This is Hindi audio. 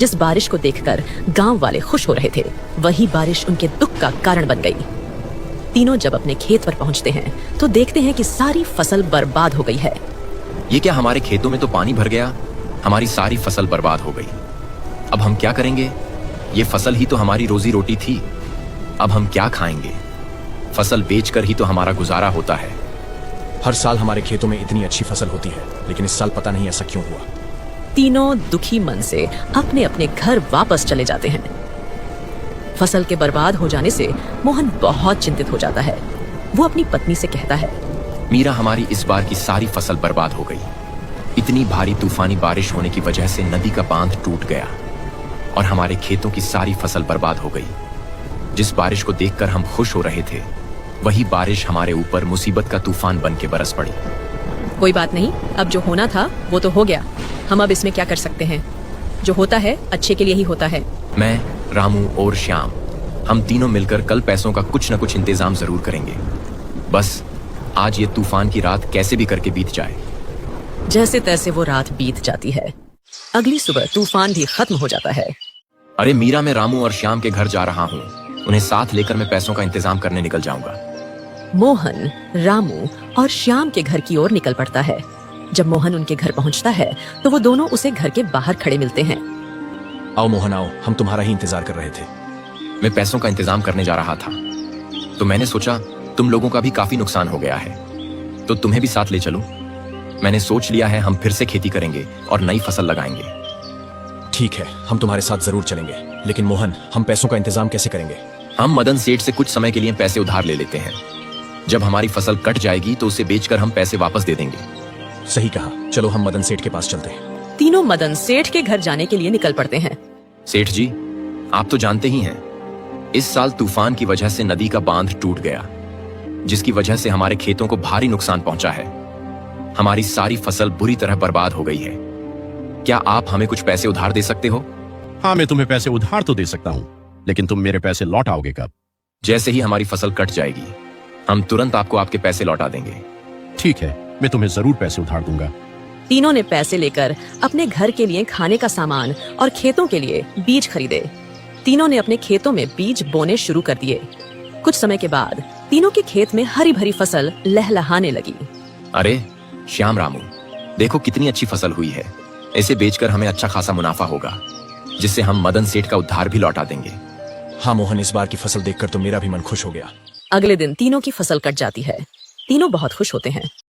जिस बारिश को देखकर गांव वाले खुश हो रहे थे, वही बारिश उनके दुख का कारण बन गई। तीनों जब अपने खेत पर पहुंचते हैं तो देखते हैं कि सारी फसल बर्बाद हो गई है। ये क्या, हमारे खेतों में तो पानी भर गया, हमारी सारी फसल बर्बाद हो गई। अब हम क्या करेंगे? ये फसल ही तो हमारी रोजी रोटी थी। अब हम क्या खाएंगे? फसल बेचकर ही तो हमारा गुजारा होता है। हर साल हमारे खेतों में इतनी अच्छी फसल होती है, लेकिन इस साल पता नहीं ऐसा क्यों हुआ। तीनों दुखी मन से अपने अपने घर वापस चले जाते हैं। फसल के बर्बाद हो जाने से मोहन बहुत चिंतित हो जाता है। वो अपनी पत्नी से कहता है, मीरा, हमारी इस बार की सारी फसल बर्बाद हो गई। इतनी भारी तूफानी बारिश होने की वजह से नदी का बांध टूट गया और हमारे खेतों की सारी फसल बर्बाद हो गई। जिस बारिश को देखकर हम खुश हो रहे थे, वही बारिश हमारे ऊपर मुसीबत का तूफान बन के बरस पड़ी। कोई बात नहीं, अब जो होना था वो तो हो गया। हम अब इसमें क्या कर सकते हैं? जो होता है अच्छे के लिए ही होता है। मैं, रामू और श्याम, हम तीनों मिलकर कल पैसों का कुछ न कुछ इंतजाम जरूर करेंगे। बस आज ये तूफान की रात कैसे भी करके बीत जाए। जैसे तैसे वो रात बीत जाती है। अगली सुबह तूफान भी खत्म हो जाता है। अरे मीरा, मैं रामू और श्याम के घर जा रहा हूँ। उन्हें साथ लेकर मैं पैसों का इंतजाम करने निकल जाऊंगा। मोहन रामू और श्याम के घर की ओर निकल पड़ता है। जब मोहन उनके घर पहुंचता है तो वो दोनों उसे घर के बाहर खड़े मिलते हैं। आओ मोहन आओ, हम तुम्हारा ही इंतजार कर रहे थे। मैं पैसों का इंतजाम करने जा रहा था, तो मैंने सोचा तुम लोगों का भी काफी नुकसान हो गया है, तो तुम्हें भी साथ ले चलूं। मैंने सोच लिया है, हम फिर से खेती करेंगे और नई फसल लगाएंगे। ठीक है, हम तुम्हारे साथ जरूर चलेंगे, लेकिन मोहन, हम पैसों का इंतजाम कैसे करेंगे? हम मदन सेठ से कुछ समय के लिए पैसे उधार ले लेते हैं। जब हमारी फसल कट जाएगी तो उसे बेचकर हम पैसे वापस दे देंगे। सही कहा, चलो हम मदन सेठ के पास चलते हैं। तीनों मदन सेठ के घर जाने के लिए निकल पड़ते हैं। सेठ जी, आप तो जानते ही हैं, इस साल तूफान की वजह से नदी का बांध टूट गया, जिसकी वजह से हमारे खेतों को भारी नुकसान पहुंचा है। हमारी सारी फसल बुरी तरह बर्बाद हो गई है। क्या आप हमें कुछ पैसे उधार दे सकते हो? हाँ, मैं तुम्हें पैसे उधार तो दे सकता हूँ, लेकिन तुम मेरे पैसे लौटाओगे कब? जैसे ही हमारी फसल कट जाएगी, हम तुरंत आपको आपके पैसे लौटा देंगे। ठीक है, मैं तुम्हें जरूर पैसे उधार दूंगा। तीनों ने पैसे लेकर अपने घर के लिए खाने का सामान और खेतों के लिए बीज खरीदे। तीनों ने अपने खेतों में बीज बोने शुरू कर दिए। कुछ समय के बाद तीनों के खेत में हरी भरी फसल लहलहाने लगी। अरे श्याम, रामू, देखो कितनी अच्छी फसल हुई है। इसे बेचकर हमें अच्छा खासा मुनाफा होगा, जिससे हम मदन सेठ का उधार भी लौटा देंगे। हाँ मोहन, इस बार की फसल देखकर तो मेरा भी मन खुश हो गया। अगले दिन तीनों की फसल कट जाती है। तीनों बहुत खुश होते हैं।